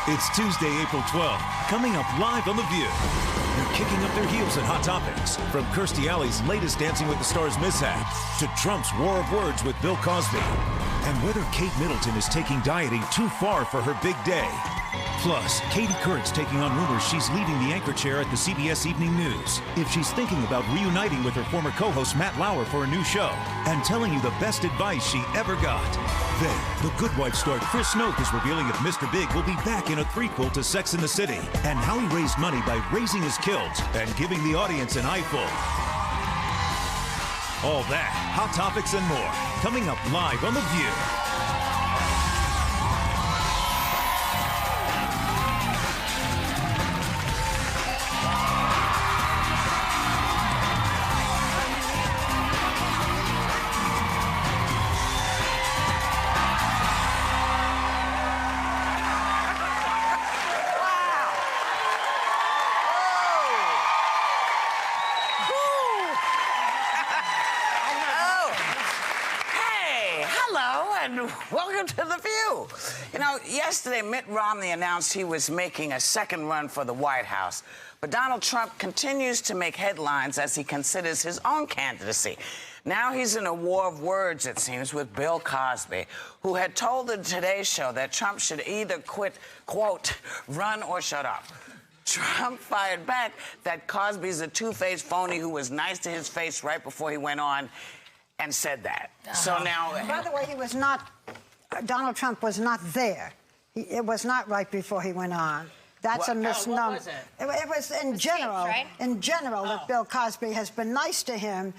It's Tuesday, April 12th. Coming up live on The View. They're kicking up their heels at Hot Topics. From Kirstie Alley's latest Dancing with the Stars mishap to Trump's war of words with Bill Cosby. And whether Kate Middleton is taking dieting too far for her big day. Plus, Katie Couric's taking on rumors she's leaving the anchor chair at the CBS Evening News. If she's thinking about reuniting with her former co-host Matt Lauer for a new show. And telling you the best advice she ever got. Then, The Good Wife star Chris Noth is revealing if Mr. Big will be back in a threequel to Sex and the City. And how he raised money by raising his kids and giving the audience an eyeful. All that, Hot Topics and more, coming up live on The View. Welcome to The View. You know, yesterday Mitt Romney announced he was making a second run for the White House. But Donald Trump continues to make headlines as he considers his own candidacy. Now he's in a war of words, it seems, with Bill Cosby, who had told the Today Show that Trump should either quit, quote, run or shut up. Trump fired back that Cosby's a two-faced phony who was nice to his face right before he went on and said that. So now... By the way, he was not... Donald Trump was not there. It was not right before he went on. That's a misnomer. What was it? It was in general, right? in general, that Bill Cosby has been nice to him.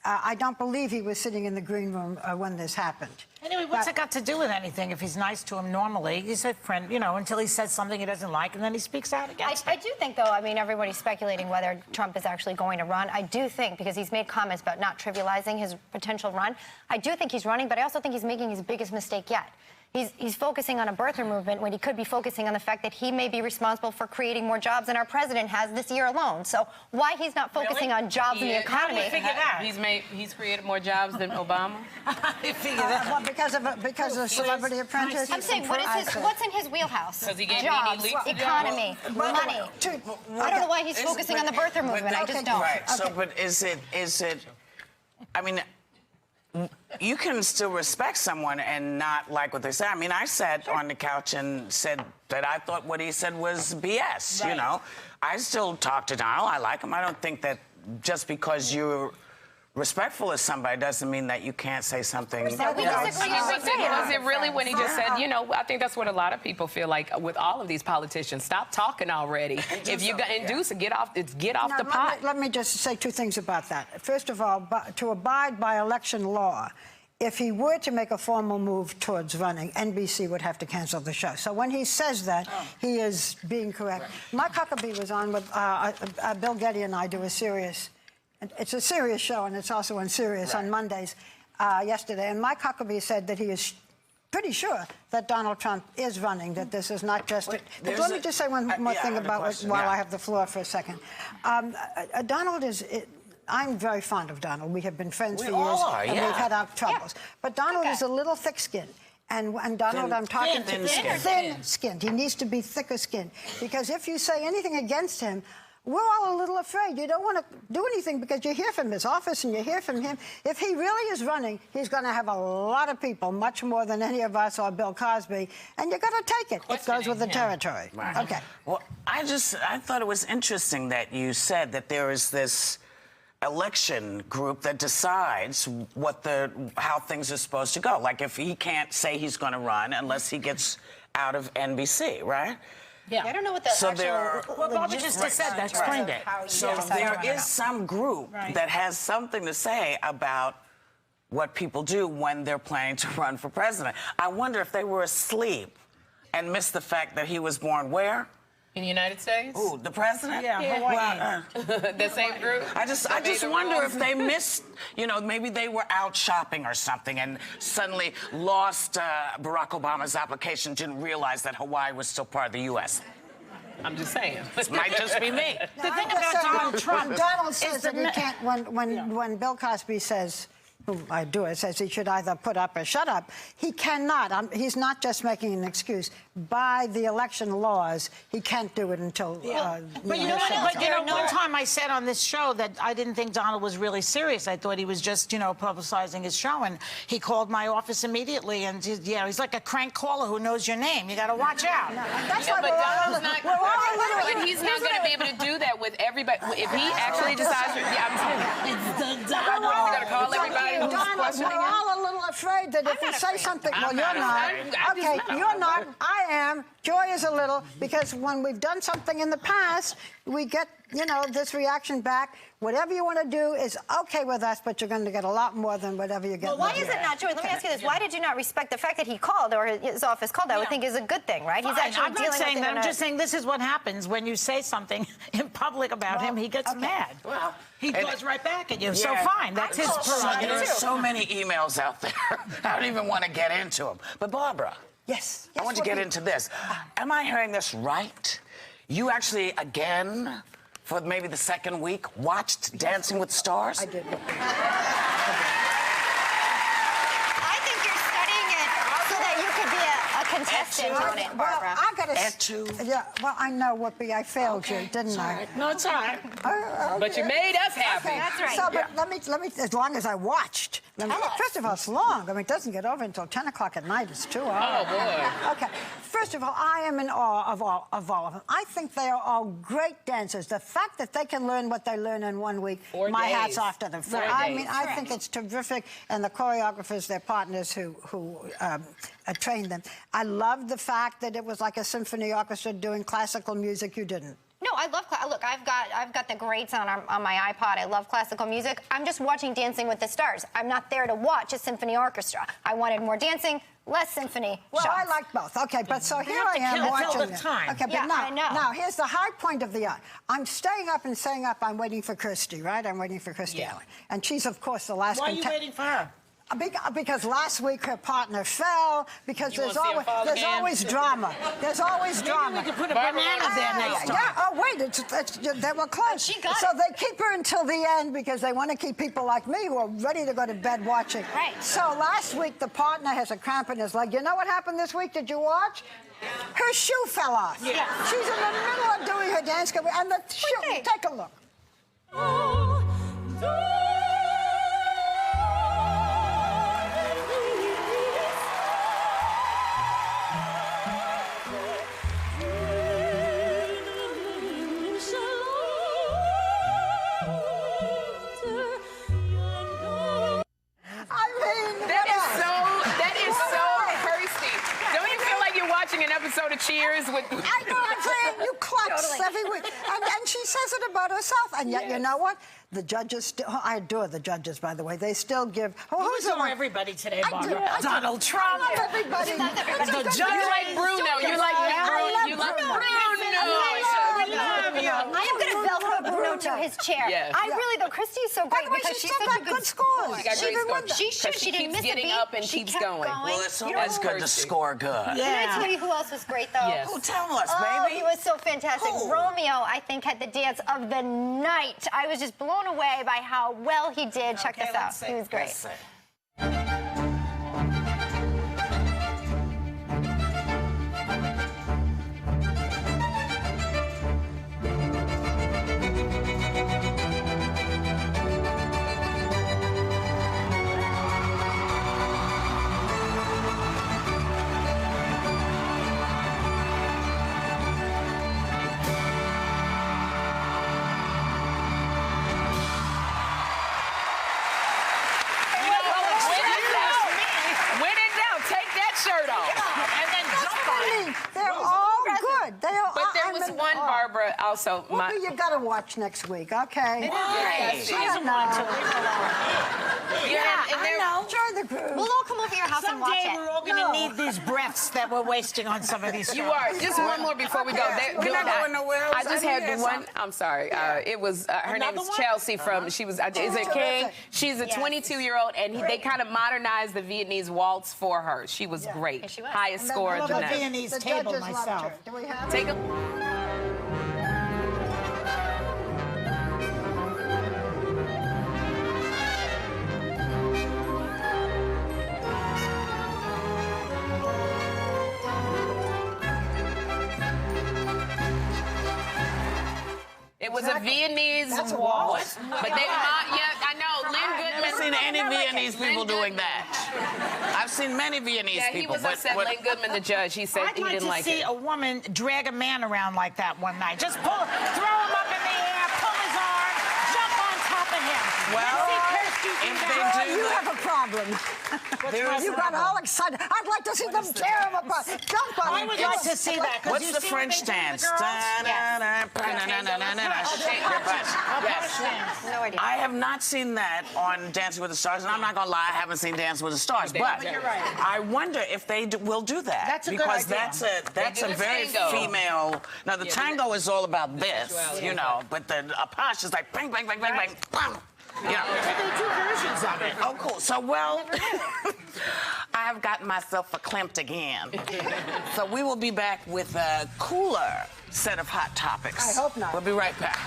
I don't believe he was sitting in the green room when this happened. Anyway, what's it got to do with anything if he's nice to him normally? He's a friend, you know, until he says something he doesn't like, and then he speaks out against it. I do think, though, I mean, everybody's speculating whether Trump is actually going to run. I do think, because he's made comments about not trivializing his potential run, I do think he's running, but I also think he's making his biggest mistake yet. He's focusing on a birther movement when he could be focusing on the fact that he may be responsible for creating more jobs than our president has this year alone. So why he's not focusing on jobs in the economy? How do we figure that? He's created more jobs than Obama. Well, because of Celebrity Apprentice. I'm saying, what's in his wheelhouse? Because he gave jobs, many leaks. economy, money. I don't know why he's focusing on the birther movement. I just don't. Right. So, but is it? I mean, you can still respect someone and not like what they say. I mean, I sat on the couch and said that I thought what he said was BS, you know. I still talk to Donald. I like him. I don't think that just because you're respectful of somebody doesn't mean that you can't say something. Was it really when he just said, you know, I think that's what a lot of people feel like with all of these politicians. Stop talking already. If you get off the pot. Let me just say two things about that. First of all, to abide by election law, if he were to make a formal move towards running, NBC would have to cancel the show. So when he says that, he is being correct. Mike Huckabee was on with Bill Getty and I do a serious... It's a serious show, and it's also on Sirius on Mondays yesterday. And Mike Huckabee said that he is pretty sure that Donald Trump is running, that this is not just... But let me just say one more thing about it while I have the floor for a second. Donald is... I'm very fond of Donald. We have been friends for years, and we've had our troubles. But Donald is a little thick-skinned. And Donald, I'm talking to thin-skinned. He needs to be thicker-skinned. Because if you say anything against him, we're all a little afraid. You don't want to do anything because you hear from his office and you hear from him. If he really is running, he's going to have a lot of people, much more than any of us or Bill Cosby, and you're going to take it. It goes with the territory. Right. Okay. Well, I thought it was interesting that you said that there is this election group that decides how things are supposed to go. Like if he can't say he's going to run unless he gets out of NBC, right? Yeah. I don't know what the Well, Barbara just said that. Explained it. So there is some group that has something to say about what people do when they're planning to run for president. I wonder if they were asleep and missed the fact that he was born where? In the United States? Ooh, the president? Yeah. Well, the same group? I just wonder if they missed, you know, maybe they were out shopping or something and suddenly lost Barack Obama's application, didn't realize that Hawaii was still part of the U.S. I'm just saying. This might just be me. The thing about Donald Trump... Donald says that he can't... When Bill Cosby says who I do it, says he should either put up or shut up. He cannot. He's not just making an excuse. By the election laws, he can't do it until. But you know what? But you know, one time I said on this show that I didn't think Donald was really serious. I thought he was just, you know, publicizing his show, and he called my office immediately, and he's like a crank caller who knows your name. You got to watch out. That's Yeah, why but Donald's not. but But he's not going to be able to do that with everybody. If he actually decides, I'm going to call everybody who's questioning we're him. all a little afraid that if we say something, well, you're not. Okay, you're not. I am. Joy is a little, because when we've done something in the past, we get, you know, this reaction back. Whatever you want to do is okay with us, but you're going to get a lot more than whatever you get. Well, why is it not, Joy? Let me ask you this. Why did you not respect the fact that he called, or his office called? I would think is a good thing, right? Fine. He's actually I'm not dealing saying with it. that. I'm just saying this is what happens when you say something in public about him. He gets mad. Well, he goes right back at you. So fine, that's his prerogative. There's so many emails out there. I don't even want to get into them. But Barbara, Yes. I want to get into this. Am I hearing this right? You actually, again, for maybe the second week, watched Dancing with the Stars? I did. I think you're studying it so that you could be a contestant on it, Barbara. Well, I got to. And two. Yeah. Well, I know, Whoopi. I failed you, didn't I? No, it's all right. But you made us happy. That's right. So, but let me. As long as I watched. First of all, it's long. I mean, it doesn't get over until 10 o'clock at night. It's 2 hours. Oh, boy. Okay. First of all, I am in awe of all of them. I think they are all great dancers. The fact that they can learn what they learn in 1 week, 4 my days. hat's off to them. 4 I days. mean, I think it's terrific, and the choreographers, their partners who trained them. I love the fact that it was like a symphony orchestra doing classical music. You didn't. No, I love. Look, I've got the greats on my iPod. I love classical music. I'm just watching Dancing with the Stars. I'm not there to watch a symphony orchestra. I wanted more dancing, less symphony. Well, shots. I like both. Okay, but so here I have to am kill watching the them. time. Okay, but Yeah, I know. now here's the high point of the art. I'm staying up and staying up. I'm waiting for Kirstie, right? I'm waiting for Kirstie Alley, and she's of course the last. Why are you waiting for her? Because last week her partner fell. Because You wanna see him fall again? always drama. There's always drama. We could put a banana there next time. Yeah. Oh wait, they were close. She got so it. they keep her until the end because they want to keep people like me who are ready to go to bed watching. Right. So last week the partner has a cramp in his leg. You know what happened this week? Did you watch? Her shoe fell off. Yeah. She's in the middle of doing her dance, and the shoe. thing. Take a look. That is so Kirstie. Don't you feel like you're watching an episode of Cheers with? I know, I'm saying you klutz every week. And she says it about herself. And yet, you know what? The judges, I adore the judges, by the way. They still give. Who's You adore everybody today, I Barbara. do. I do. Donald Trump. I love everybody. The judge. You like Bruno. You like Bruno. You like Bruno. I am going to Velcro Bruno to his chair. Yes. I really, though, Kirstie is so By great the way, because she she's still such a got good scores. She got great scores. She should. She She didn't keeps miss a getting beat. up and She keeps kept going. Well, it's You know always good to Kirstie. score good. Can I tell you who else was great, though? Yes. Oh, tell us, Oh, baby. he was so fantastic. Who? Romeo, I think, had the dance of the night. I was just blown away by how well he did. Check this out. let's see. He was great. Let's see. When in doubt, take that shirt off. And then jump on it. They're all good. They are. But there was one, Barbara, also. Well, you got to watch next week, okay? Why? She doesn't want to. Yeah, and there, Join the group. We'll all come over your house and watch Someday it. we're all going to need these breaths that we're wasting on some of these You stars. are. Just one more before we go. We're not going nowhere else. I just I had knew the you one. had something. I'm sorry. It was her name Another is one? Chelsea from. She was. Is it King? terrific. She's a 22-year-old, and they kind of modernized the Vietnamese waltz for her. She was great. Yeah, she was. Highest And then score I of love the the night. Viennese The table judges loved myself. her. Do we have Take it? a. was a Viennese waltz. But they, I know, Lynn Goodman. I've never seen any Viennese people doing that. I've seen many Viennese people. He was upset. Lynn Goodman, the judge, he said he didn't like it. I'd like to see a woman drag a man around like that one night. Just throw him up in the air, pull his arm, jump on top of him. Well, if they do, you have a problem. You got all excited. I'd like to see them tear him apart. Jump on him. I would like to see that. What's the French dance? No idea. I have not seen that on Dancing with the Stars, and I'm not gonna lie, I haven't seen Dancing with the Stars, but you're right. I wonder if they will do that. That's a good because idea. that's a very female. Now the tango is all about this, you know, but the Apache is like bang, bang, bang, bang, bang, bang. You know. But there are two versions of it. Oh, cool. So, well, I have gotten myself verklempt again. So we will be back with a cooler set of hot topics. I hope not. We'll be right back.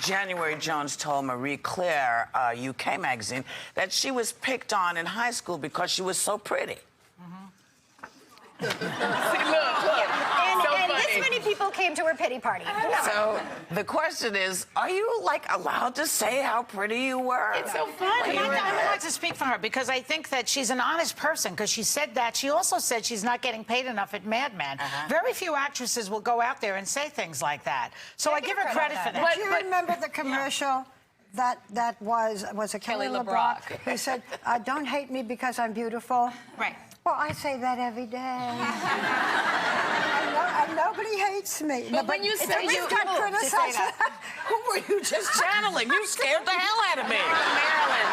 January Jones told Marie Claire, UK magazine, that she was picked on in high school because she was so pretty. And this many people came to her pity party. So the question is, are you like allowed to say how pretty you were? It's so funny. I would like to speak for her because I think that she's an honest person because she said that. She also said she's not getting paid enough at Mad Men. Very few actresses will go out there and say things like that. So I give her credit for that. Do you remember the commercial that was it Kelly LeBrock? Who said, don't hate me because I'm beautiful? Right. Well, I say that every day. and nobody hates me. But when you say you got criticized, Who were you just channeling? You scared the hell out of me. Marilyn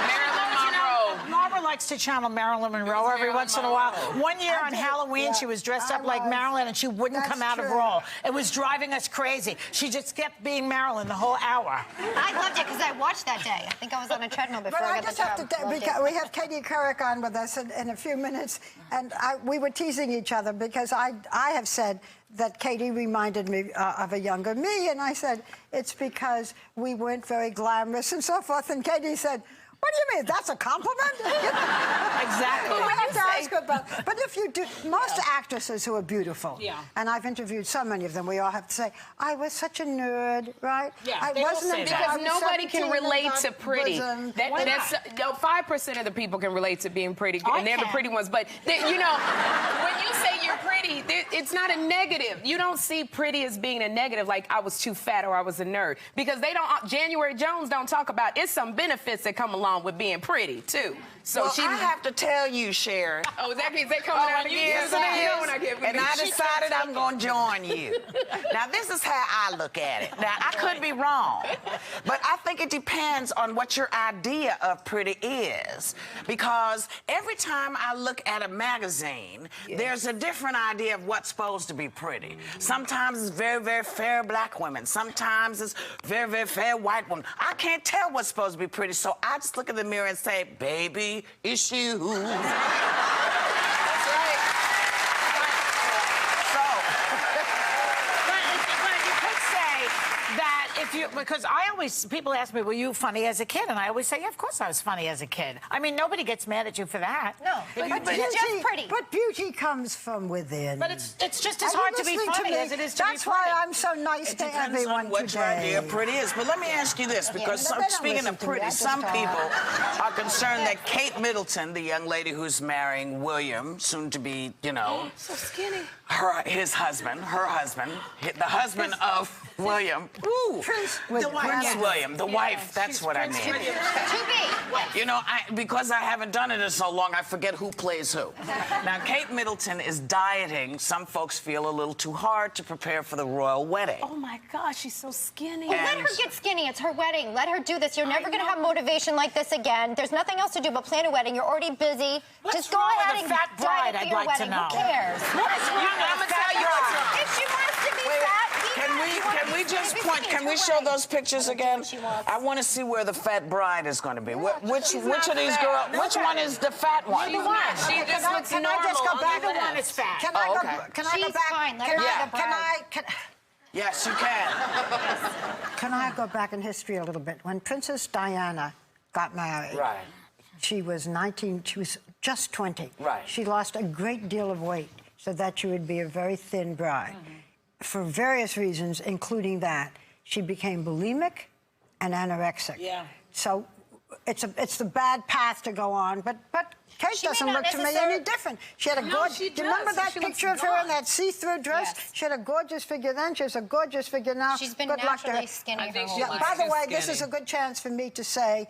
Monroe. Barbara likes to channel Marilyn Monroe every once in a while. One year on Halloween, she was dressed up like Marilyn, and she wouldn't come out of role. It was driving us crazy. She just kept being Marilyn the whole hour. I loved it because I watched that day. I think I was on a treadmill before But I I got just the have job. we have Katie Couric on with us in a few minutes, and we were teasing each other because I have said that Katie reminded me of a younger me, and I said it's because we weren't very glamorous and so forth, and Katie said, what do you mean? That's a compliment? Exactly. I have to ask her about. But if you do, most actresses who are beautiful, and I've interviewed so many of them, we all have to say, I was such a nerd, right? Yeah, I they all wasn't say that. Because nobody can relate to pretty. That's 5% of the people can relate to being pretty, and they're the pretty ones. But you know, when you say you're pretty, it's not a negative. You don't see pretty as being a negative, like I was too fat or I was a nerd, because they don't. January Jones don't talk about. It's some benefits that come along with being pretty too. So well, I have to tell you, Sharon. Oh, is that coming out again? Yes, and I decided I'm going to join you. Now, this is how I look at it. Now, I could be wrong, but I think it depends on what your idea of pretty is. Because every time I look at a magazine, there's a different idea of what's supposed to be pretty. Sometimes it's very, very fair black women. Sometimes it's very, very fair white women. I can't tell what's supposed to be pretty, so I just look in the mirror and say, baby, issues. That's right. So, but you could say that if you, because people ask me, were you funny as a kid? And I always say, yeah, of course I was funny as a kid. I mean, nobody gets mad at you for that. No, but it's just pretty. But beauty comes from within. But it's just as hard to be funny as it is to be That's why I'm so nice to everyone on what today. your idea of pretty is. But let me ask you this, because speaking of pretty, some people are concerned that Kate Middleton, the young lady who's marrying William, soon to be, you know, so skinny. Her husband, the husband of William. Ooh, Prince William, the wife. That's what I mean. You know, because I haven't done it in so long, I forget who plays who. Now, Kate Middleton is dieting. Some folks feel a little too hard to prepare for the royal wedding. Oh my gosh, she's so skinny. Well, let her get skinny. It's her wedding. Let her do this. You're never going to have motivation like this again. There's nothing else to do but plan a wedding. You're already busy. Just go ahead and fat bride, diet for your wedding. Who cares? What is wrong with a fat bride? If she wants to be fat, be Can we can we just point? Can we show those pictures again? I want to see where the fat bride is going to be. Which of these girls? Which one is the fat one? She's not. She just looks normal. Can I just go back? The one is fat. Can I go back? Yes, you can. Can I go back in history a little bit? When Princess Diana got married, Right. she was 19, she was just 20. Right. She lost a great deal of weight so that she would be a very thin bride. For various reasons, including that, she became bulimic and anorexic. Yeah. So it's the bad path to go on, but Kate doesn't look to me any different. She had a gorgeous. Do you remember that picture of her in that see-through dress? Yes. She had a gorgeous figure then. She has a gorgeous figure now. She's been good naturally skinny her whole life. By the way, this is a good chance for me to say,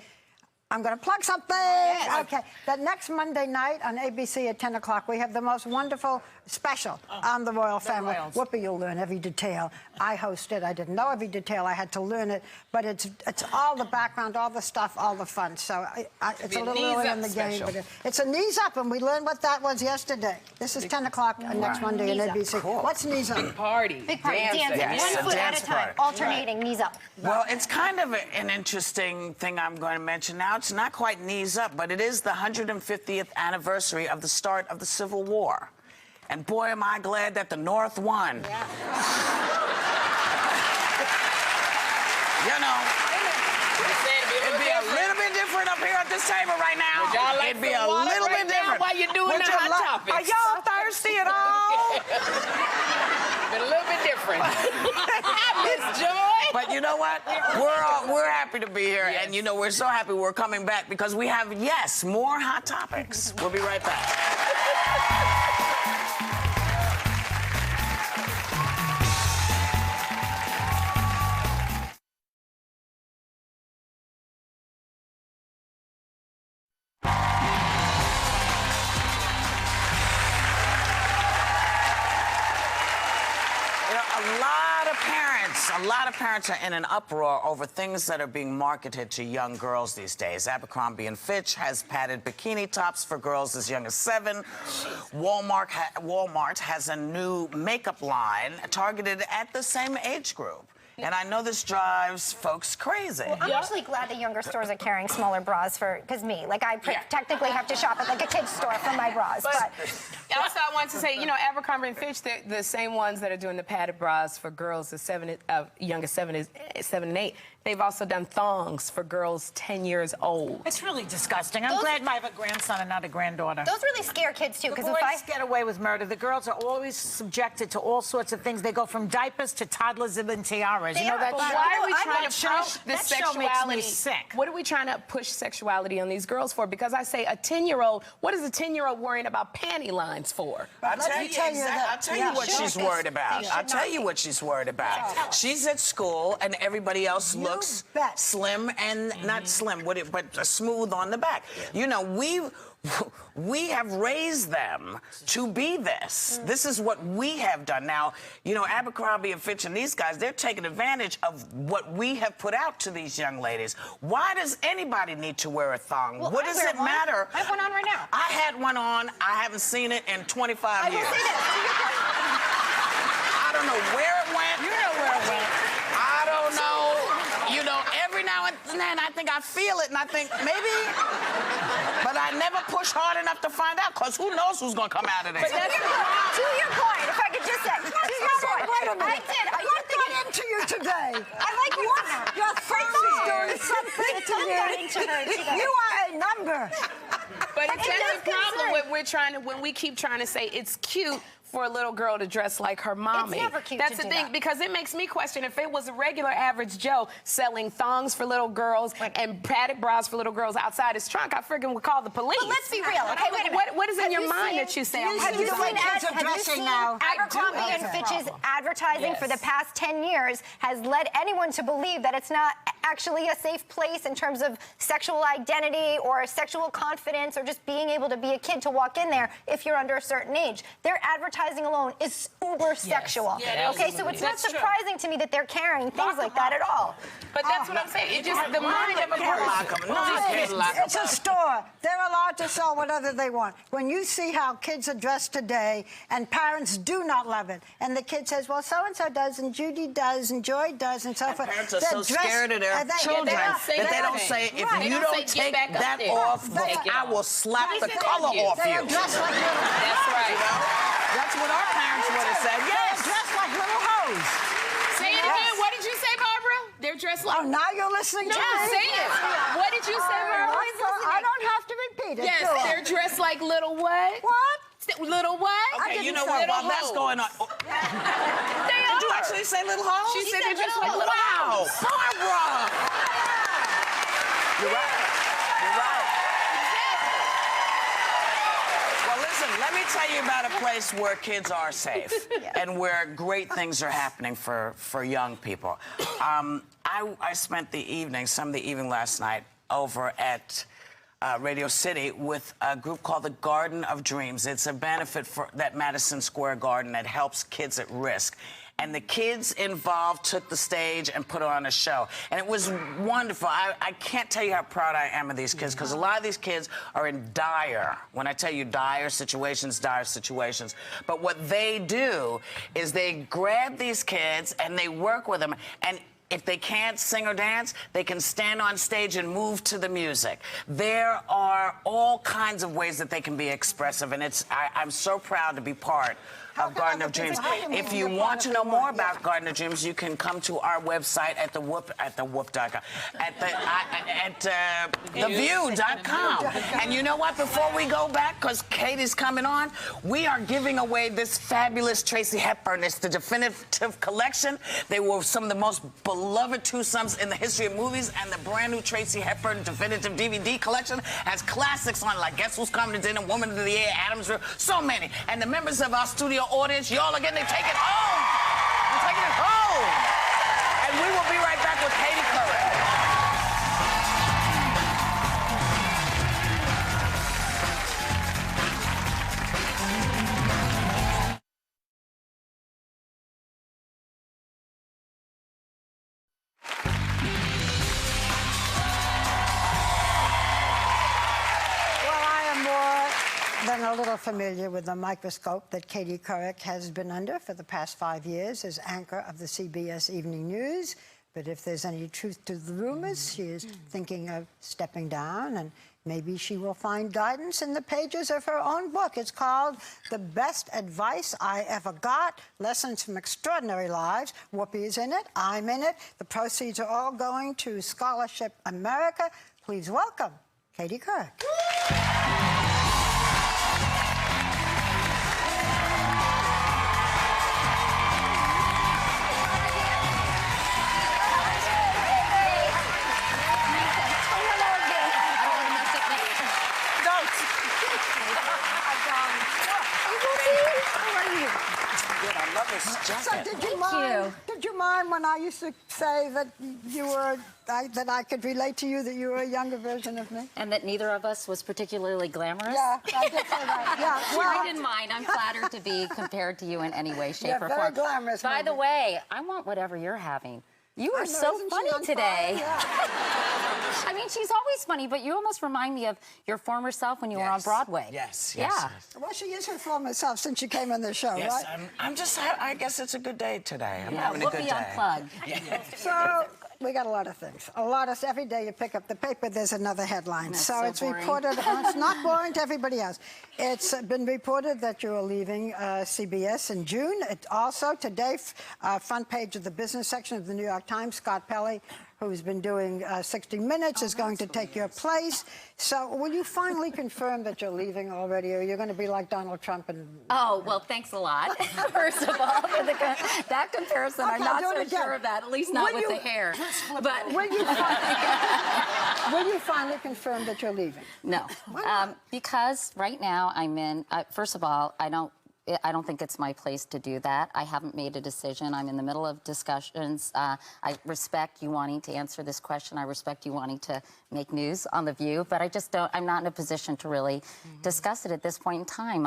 I'm going to plug something. Yes. Okay. That next Monday night on ABC at 10 o'clock, we have the most wonderful special on the royal family. Whoopi, you'll learn every detail. I host it. I didn't know every detail. I had to learn it. But it's all the background, all the stuff, all the fun. So it's a little early in the game. But it's a knees up, and we learned what that was yesterday. This is 10 o'clock next Monday on ABC. Cool. What's knees up? Big party. Big party. Dancing. Yes, One foot at a time. Alternating, knees up. Well, it's kind of an interesting thing I'm going to mention now. It's not quite knees up, but it is the 150th anniversary of the start of the Civil War. And boy, am I glad that the North won. Yeah. You know, it'd be a little bit different up here at this table right now. It'd be a little bit different. While you're doing the hot topics. Are y'all thirsty at all? But a little bit different. Miss Joy. But you know what? We're happy to be here, and you know we're so happy we're coming back because we have more hot topics. We'll be right back. A lot of parents are in an uproar over things that are being marketed to young girls these days. Abercrombie & Fitch has padded bikini tops for girls as young as 7. Walmart has a new makeup line targeted at the same age group. And I know this drives folks crazy. Well, I'm actually glad the younger stores are carrying smaller bras because I technically have to shop at like a kid's store for my bras. But also, I want to say, you know, Abercrombie & Fitch, they're the same ones that are doing the padded bras for girls as young as 7 and 8. They've also done thongs for girls 10 years old. It's really disgusting. I'm glad I have a grandson and not a granddaughter. Those really scare kids, too. Because if boys get away with murder, the girls are always subjected to all sorts of things. They go from diapers to toddlers and tiaras. You know that? Why are we trying to push the sexuality? Makes me sick. What are we trying to push sexuality on these girls for? Because I say a 10-year-old, what is a 10-year-old worrying about panty lines for? I'll tell you what she's worried about. I'll tell you what she's worried about. She's at school and everybody else looks slim and not slim, but smooth on the back. You know, we have raised them to be this. This is what we have done. Now, you know, Abercrombie & Fitch and these guys, they're taking advantage of what we have put out to these young ladies. Why does anybody need to wear a thong? Well, what does it matter? I have one on right now. I had one on. I haven't seen it in 25 years. I will say this. I don't know where it went. You know where it went. I don't know. You know, every now and then I think I feel it and I think maybe, but I never push hard enough to find out because who knows who's going to come out of this. To your point, if I could just say, to your point. Wait a minute. I did. What got into you today? I like you. Your thumb is doing something to you. You are a number. But it's that's the problem when we keep trying to say it's cute for a little girl to dress like her mommy. It's never cute That's to the do thing, that. because it makes me question if it was a regular average Joe selling thongs for little girls and padded bras for little girls outside his trunk, I freaking would call the police. But let's be real, okay? Wait a minute. What is in your mind that you say? Have you seen Abercrombie & Fitch's advertising for the past 10 years has led anyone to believe that it's not actually a safe place in terms of sexual identity or sexual confidence or just being able to be a kid to walk in there if you're under a certain age. They're advertising advertising alone is uber sexual. Yeah, okay, so it's not surprising to me that they're carrying things like that at all. But that's what I'm saying. It just the mind of a person. It's a store. They're allowed to sell whatever they want. When you see how kids are dressed today, and parents do not love it, and the kid says, well, so-and-so does, and Judy does, and Joy does, and so forth. Parents are so scared of their children that they don't say, if you don't take that off, I will slap the color off you. They're dressed like little hoes. That's right. That's what our parents would have said. Yes. They're dressed like little hoes. Say it again. What did you say, Barbara? They're dressed like... Oh, now you're listening to me. No, say it. What did you say, Barbara? I don't have to repeat it. Yes, they're dressed like little what? What? Little what? Okay, you know what? While that's going on... Did you actually say little hoes? She said they're dressed like little Wow, hoes. Barbara! You're right. You're right. Well, listen, let me tell you about a place where kids are safe and where great things are happening for young people. I spent some of the evening last night over at Radio City with a group called the Garden of Dreams. It's a benefit for that Madison Square Garden that helps kids at risk. And the kids involved took the stage and put on a show. And it was wonderful. I can't tell you how proud I am of these kids, because a lot of these kids are in when I tell you dire situations. But what they do is they grab these kids and they work with them. And if they can't sing or dance, they can stand on stage and move to the music. There are all kinds of ways that they can be expressive, and I'm so proud to be part of Garden of Dreams. If you want to know more about Garden of Dreams, you can come to our website at theview.com. And you know what? Before we go back, because Katie's coming on, we are giving away this fabulous Tracy Hepburn. It's the definitive collection. They were some of the most beloved twosomes in the history of movies, and the brand new Tracy Hepburn definitive DVD collection has classics on, like Guess Who's Coming to Dinner, Woman of the Year, Adam's Rule, so many. And the members of our studio audience, y'all are getting to take it home. We're taking it home. And we will be right back with Katie Couric. A little familiar with the microscope that Katie Couric has been under for the past 5 years as anchor of the CBS Evening News. But if there's any truth to the rumors, she is thinking of stepping down, and maybe she will find guidance in the pages of her own book. It's called The Best Advice I Ever Got, Lessons from Extraordinary Lives. Whoopi is in it. I'm in it. The proceeds are all going to Scholarship America. Please welcome Katie Couric. So did you mind when I used to say that that I could relate to you, that you were a younger version of me? And that neither of us was particularly glamorous? Yeah, I did say that. Yeah, well, I didn't mind. I'm flattered to be compared to you in any way, shape, or form. Very glamorous. By the way, I want whatever you're having. You are so funny today. Yeah. I mean, she's always funny, but you almost remind me of your former self when you were on Broadway. Yes. Well, she is her former self since she came on the show, right? I guess it's a good day today. I'm having a good day. Unplugged. So we got a lot of things. Every day you pick up the paper, there's another headline. So it's boring. reported, it's not boring to everybody else. It's been reported that you're leaving CBS in June. It also, today, front page of the business section of the New York Times, Scott Pelley, who's been doing 60 Minutes, is going to take your place. So will you finally confirm that you're leaving already, or you're going to be like Donald Trump and... Oh, well, thanks a lot, first of all, for that comparison. Okay, I'm not so sure of that, at least not with the hair. But will you finally confirm that you're leaving? No. Because right now I'm in... first of all, I don't think it's my place to do that. I haven't made a decision. I'm in the middle of discussions. I respect you wanting to answer this question. I respect you wanting to make news on The View, but I'm not in a position to really discuss it at this point in time.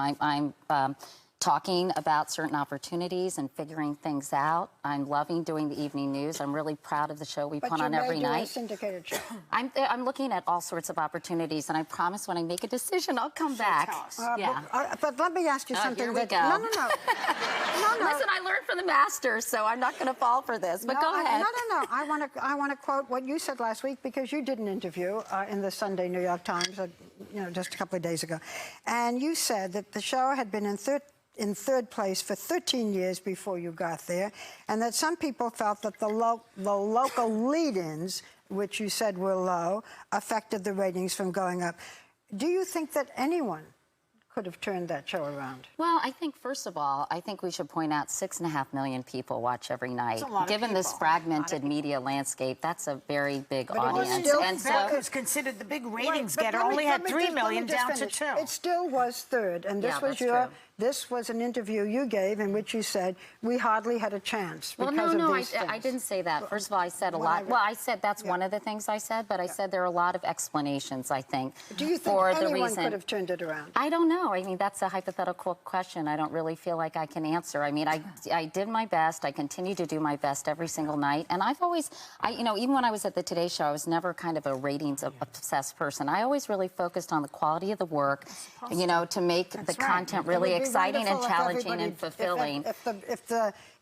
talking about certain opportunities and figuring things out. I'm loving doing the evening news. I'm really proud of the show we put on every night. A syndicated show. I'm looking at all sorts of opportunities, and I promise when I make a decision, I'll come back. But let me ask you something. Here we go. No. Listen, I learned from the masters, so I'm not going to fall for this. But go ahead. No. I want to quote what you said last week, because you did an interview in the Sunday New York Times, just a couple of days ago, and you said that the show had been in third place for 13 years before you got there, and that some people felt that the local lead-ins, which you said were low, affected the ratings from going up. Do you think that anyone could have turned that show around? Well, I think, first of all, I think we should point out 6.5 million people watch every night. Given this fragmented media landscape, that's a very big audience. And so it's considered the big ratings getter. Only had 3 million down to 2. It still was third, and this was your. This was an interview you gave in which you said we hardly had a chance because of these things. I didn't say that. First of all, I said a lot. Well, I said that's one of the things I said, but I said there are a lot of explanations, I think, Do you think for anyone the reason. could have turned it around? I don't know. I mean, that's a hypothetical question. I don't really feel like I can answer. I mean, I did my best. I continue to do my best every single night. And I've always, even when I was at the Today Show, I was never kind of a ratings-obsessed person. I always really focused on the quality of the work, to make the content really exciting and challenging and fulfilling.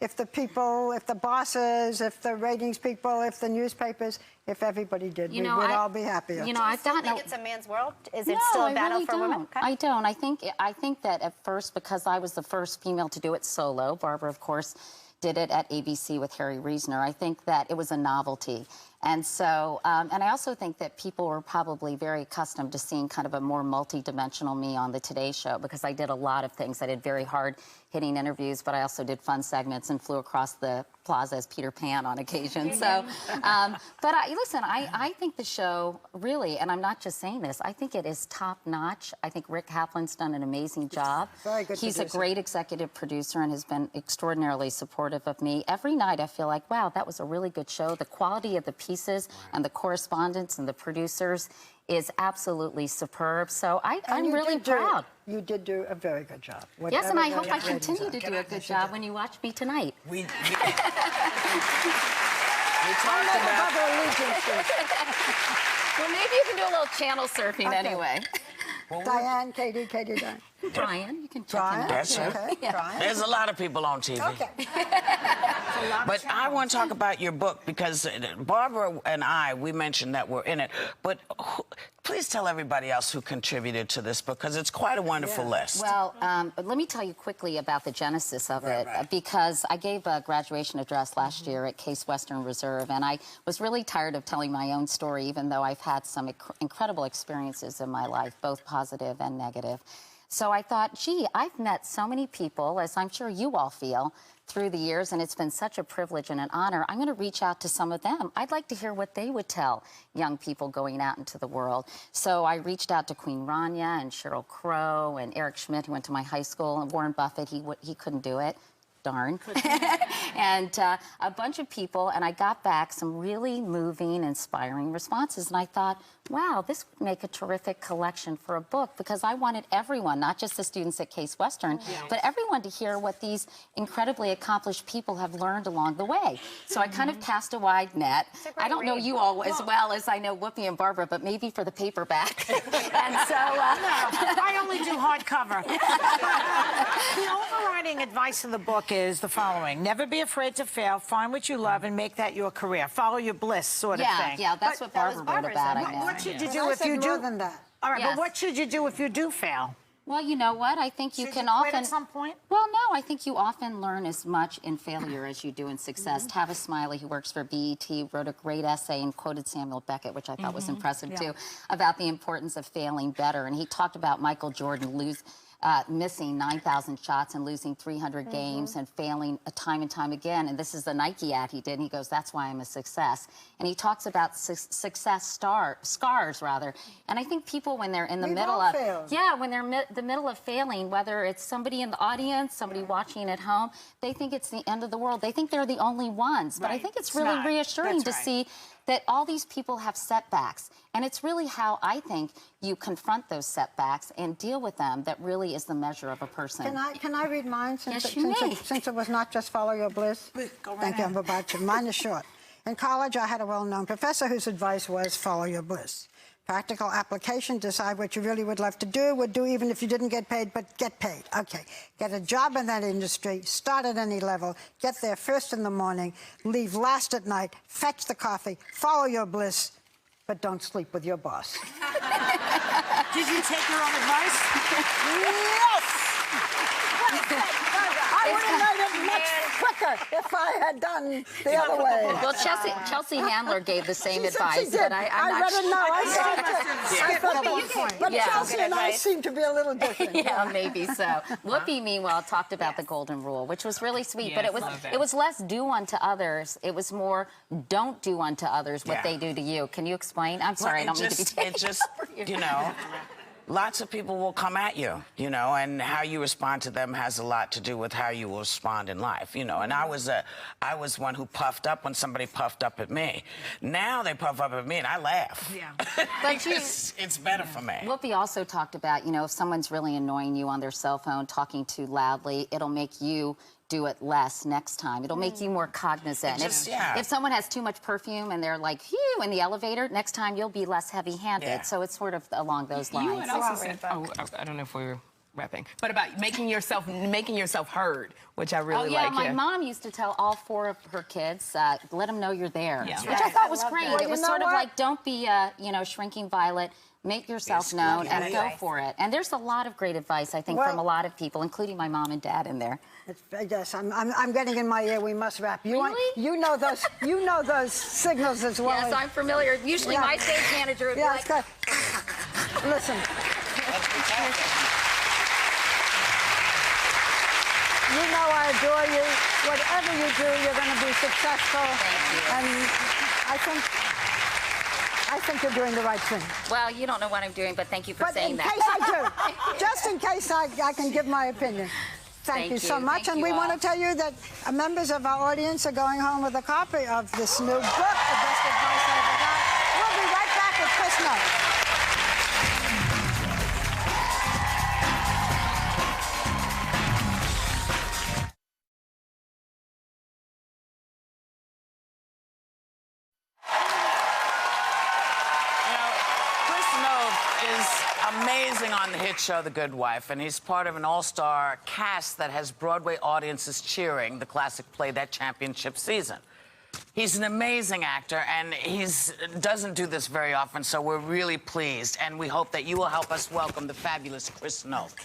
If the people, if the bosses, if the ratings people, if the newspapers, if everybody did, we would all be happier. I think it's a man's world? Is it still a battle for women? Okay. I don't. I think that at first, because I was the first female to do it solo, Barbara, of course, did it at ABC with Harry Reasoner. I think that it was a novelty. And so, and I also think that people were probably very accustomed to seeing kind of a more multi-dimensional me on the Today Show, because I did a lot of things. I did very hard-hitting interviews, but I also did fun segments and flew across the plaza as Peter Pan on occasion. So, but listen, I think the show really, and I'm not just saying this, I think it is top-notch. I think Rick Haplin's done an amazing job. Very good He's producer. a great executive producer and has been extraordinarily supportive of me. Every night I feel like, wow, that was a really good show. The quality of the pieces and the correspondents and the producers is absolutely superb. So I'm really proud. You did do a very good job. Yes, and I hope I continue to do a good job when you watch me tonight. We talked about Well, maybe you can do a little channel surfing anyway. Diane, Katie, Diane. Brian, you can check Brian, okay. Brian. There's a lot of people on TV. Okay. But I want to talk about your book, because Barbara and we mentioned that we're in it. But please tell everybody else who contributed to this book, because it's quite a wonderful list. Well, let me tell you quickly about the genesis of it, because I gave a graduation address last year at Case Western Reserve, and I was really tired of telling my own story, even though I've had some incredible experiences in my life, both positive and negative. So I thought, gee, I've met so many people, as I'm sure you all feel, through the years, and it's been such a privilege and an honor. I'm going to reach out to some of them. I'd like to hear what they would tell young people going out into the world. So I reached out to Queen Rania and Sheryl Crow and Eric Schmidt, who went to my high school, and Warren Buffett. He couldn't do it. Darn. And a bunch of people, and I got back some really moving, inspiring responses. And I thought, wow, this would make a terrific collection for a book, because I wanted everyone, not just the students at Case Western, but everyone to hear what these incredibly accomplished people have learned along the way. So I kind of cast a wide net. I don't know you all as well as I know Whoopi and Barbara, but maybe for the paperback. And so... I only do hardcover. The overriding advice of the book is the following: never be afraid to fail, find what you love, and make that your career. Follow your bliss, sort of thing. Yeah, that's what Barbara wrote about, I know. What should you do if you do? More than that. All right, but what should you do if you do fail? Well, you know what? I think you can quit often... at some point? Well, no, I think you often learn as much in failure as you do in success. Tavis Smiley, who works for BET, wrote a great essay and quoted Samuel Beckett, which I thought was impressive, too, about the importance of failing better. And he talked about Michael Jordan missing 9,000 shots and losing 300 games and failing time and time again. And this is the Nike ad he did. And he goes, that's why I'm a success. And he talks about success scars, rather. And I think people, when they're in the middle of... when they're in the middle of failing, whether it's somebody in the audience, somebody watching at home, they think it's the end of the world. They think they're the only ones. But I think it's really reassuring to see that all these people have setbacks. And it's really how I think you confront those setbacks and deal with them that really is the measure of a person. Can I read mine since, Yes, since it was not just follow your bliss? Go right Thank you, ahead. I'm about to. Mine is short. In college, I had a well-known professor whose advice was follow your bliss. Practical application, decide what you really would love to do, would do even if you didn't get paid, but get paid. Okay, get a job in that industry, start at any level, get there first in the morning, leave last at night, fetch the coffee, follow your bliss, but don't sleep with your boss. Did you take your own advice? Yes! I would have made it much quicker if I had done the other way. Well, Chelsea Handler gave the same advice, but I'm I not read it now. I thought that was point. But Yeah. Chelsea and I seem to be a little different. Yeah, maybe so. Whoopi, meanwhile, talked about the golden rule, which was really sweet, but it was less do unto others. It was more don't do unto others what they do to you. Can you explain? I'm sorry, I don't mean to be taking It just, you know, lots of people will come at you, you know, and how you respond to them has a lot to do with how you will respond in life, you know. And I was one who puffed up when somebody puffed up at me. Now they puff up at me and I laugh. Yeah. But it's better for me. Whoopi also talked about, you know, if someone's really annoying you on their cell phone, talking too loudly, it'll make you do it less next time. It'll make you more cognizant. If someone has too much perfume and they're like, phew, in the elevator, next time you'll be less heavy-handed. Yeah. So it's sort of along those lines. You had also said, I don't know if we were wrapping, but about making yourself heard, which I really like. My mom used to tell all 4 of her kids, let them know you're there, Yeah. which I thought was great. Well, it was sort of like, don't be a, you know, shrinking violet. Make yourself known and go for it. And there's a lot of great advice, I think, from a lot of people, including my mom and dad in there. Yes, I'm getting in my ear. We must wrap. Really? You know those signals as well. Yes, I'm familiar. Usually my stage manager would be like, good. Listen. You know I adore you. Whatever you do, you're going to be successful. Thank you. And I think you're doing the right thing. well, you don't know what I'm doing, but thank you for saying that. But in case I do, just in case I can give my opinion. Thank you so much. Thank and we you want all. to tell you that members of our audience are going home with a copy of this new book, The Best Advice I Ever Got. We'll be right back with Chris Noth. Amazing on the hit show The Good Wife, and he's part of an all-star cast that has Broadway audiences cheering the classic play that championship season. He's an amazing actor, and he doesn't do this very often, so we're really pleased, and we hope that you will help us welcome the fabulous Chris Noth.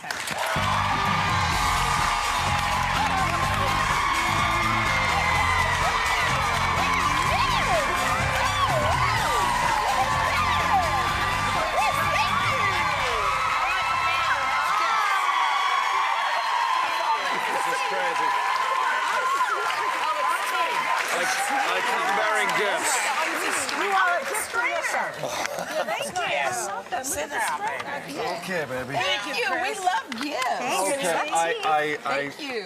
I keep bearing gifts. You are a gift to yourself. Sit down, baby. Okay, baby. Thank you. We love gifts. Thank you.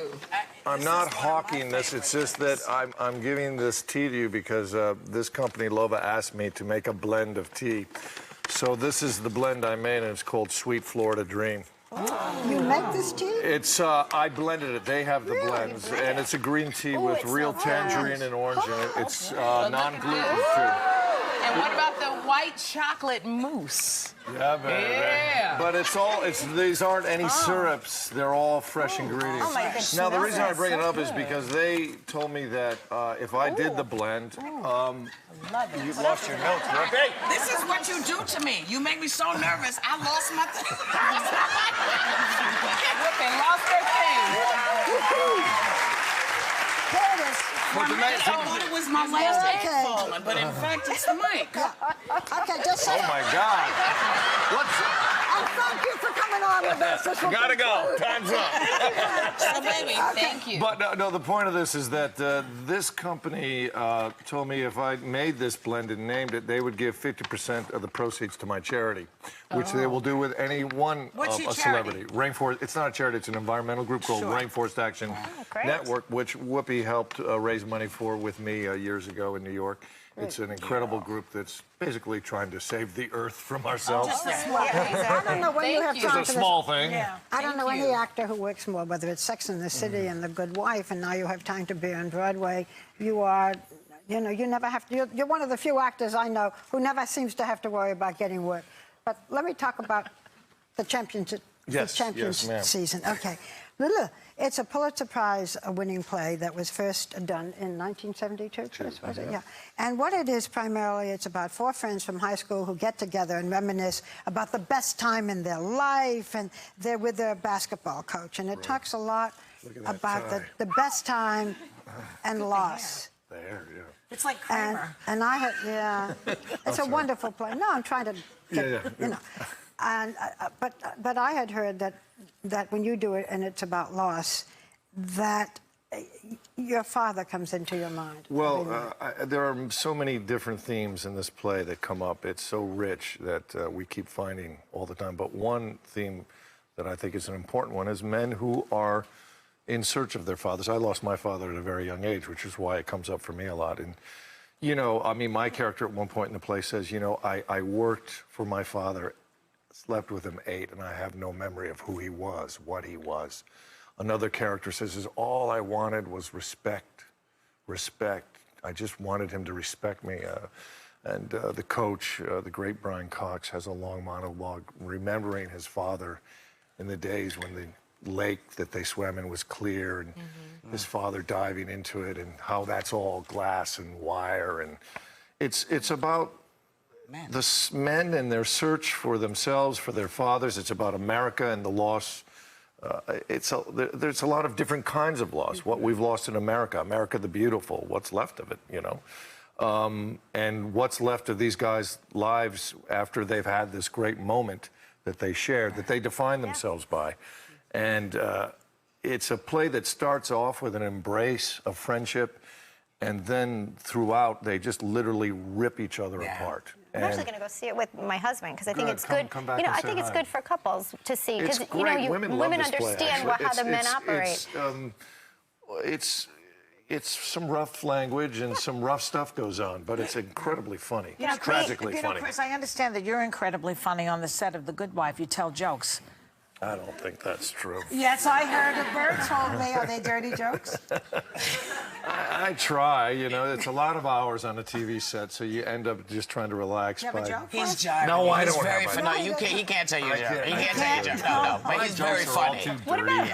I'm not hawking this. It's just that I'm giving this tea to you because this company, Lova, asked me to make a blend of tea. So this is the blend I made, and it's called Sweet Florida Dream. You make this tea? It's I blended it. They have the blends, and it's a green tea with real tangerine and orange in it. It's non-gluten free. And what about the white chocolate mousse? Yeah, baby. Yeah. But these aren't any syrups. They're all fresh ingredients. Oh my goodness. Now, the reason I bring it up is because they told me that if I did the blend, you lost your notes, right? Hey! This is what you do to me. You make me so nervous. I lost my thing. They lost their thing. I thought it was my last egg falling, but in fact, it's the mic. Okay, just say Oh, my God. and thank you for coming on with us. This will be Gotta go. Time's up. So, baby, thank you. But no, the point of this is that this company told me if I made this blend and named it, they would give 50% of the proceeds to my charity, which they will do with any one What's your a celebrity. Rainforest. It's not a charity. It's an environmental group called Rainforest Action great. Network, which Whoopi helped raise money for with me years ago in New York. It's an incredible group that's basically trying to save the earth from ourselves. I don't know when you have time It's a for small this. thing. Yeah. I don't know any actor who works more, whether it's Sex and the City and The Good Wife, and now you have time to be on Broadway. You are, you know, you never have to. You're one of the few actors I know who never seems to have to worry about getting work. But let me talk about the championship. Yes, the Champions ma'am. season. Okay. Look, it's a Pulitzer Prize winning play that was first done in 1972, Chris, was it? Yeah. And what it is primarily, it's about 4 friends from high school who get together and reminisce about the best time in their life, and they're with their basketball coach. And it talks a lot about the best time and loss. There, yeah. It's like Kramer. And I had, it's a wonderful play. No, I'm trying to get, you know. And but I had heard that when you do it and it's about loss, that your father comes into your mind. Well, there are so many different themes in this play that come up. It's so rich that we keep finding all the time. But one theme that I think is an important one is men who are in search of their fathers. I lost my father at a very young age, which is why it comes up for me a lot. And, you know, I mean, my character at one point in the play says, you know, I worked for my father, slept with him, ate, and I have no memory of who he was, what he was. Another character says, all I wanted was respect. Respect. I just wanted him to respect me. And the coach, the great Brian Cox, has a long monologue remembering his father in the days when the lake that they swam in was clear, and his father diving into it, and how that's all glass and wire. And it's about the men and their search for themselves, for their fathers. It's about America and the loss. There's a lot of different kinds of loss. What we've lost in America, America the beautiful, what's left of it, you know? And what's left of these guys' lives after they've had this great moment that they shared, that they define themselves by. And it's a play that starts off with an embrace of friendship, and then throughout, they just literally rip each other apart. I'm actually going to go see it with my husband because I think it's good. You know, I think it's good for couples to see because you know women understand how the men operate. It's some rough language and some rough stuff goes on, but it's incredibly funny. It's tragically funny. Chris, I understand that you're incredibly funny on the set of The Good Wife. You tell jokes. I don't think that's true. Yes, I heard a bird told me. Are they dirty jokes? I try, you know. It's a lot of hours on a TV set, so you end up just trying to relax. You have a joke? He's jiving. No, I don't very have funny. He can't tell you a joke. He can't tell you a joke. No, but he's very funny. What about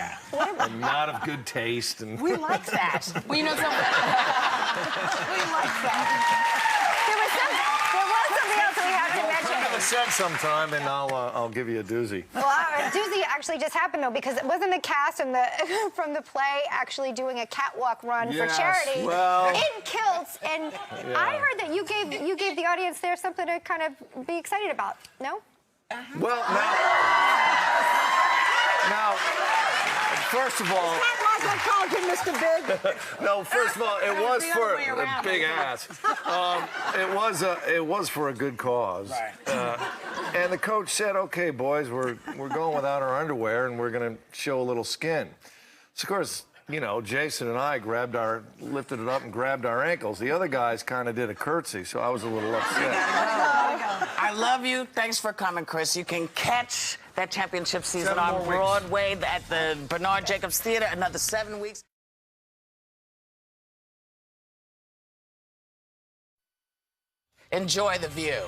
and not of good taste. And we like that. Well, you know something. We like that. There was something else we have to mention. Come to the set sometime, and I'll give you a doozy. Well, a doozy actually just happened though, because it wasn't the cast and from the play actually doing a catwalk run for charity in kilts, and I heard that you gave the audience there something to kind of be excited about. No? Well, now, first of all, I called you Mr. Big. no, first of all, it was for a big ass. It was for a good cause. Right. And the coach said, "Okay, boys, we're going without our underwear, and we're going to show a little skin." So, of course, you know, Jason and I lifted it up and grabbed our ankles. The other guys kind of did a curtsy, so I was a little upset. I love you. Thanks for coming, Chris. You can catch that championship season on Broadway at the Bernard Jacobs Theater, another 7 weeks. Enjoy The View.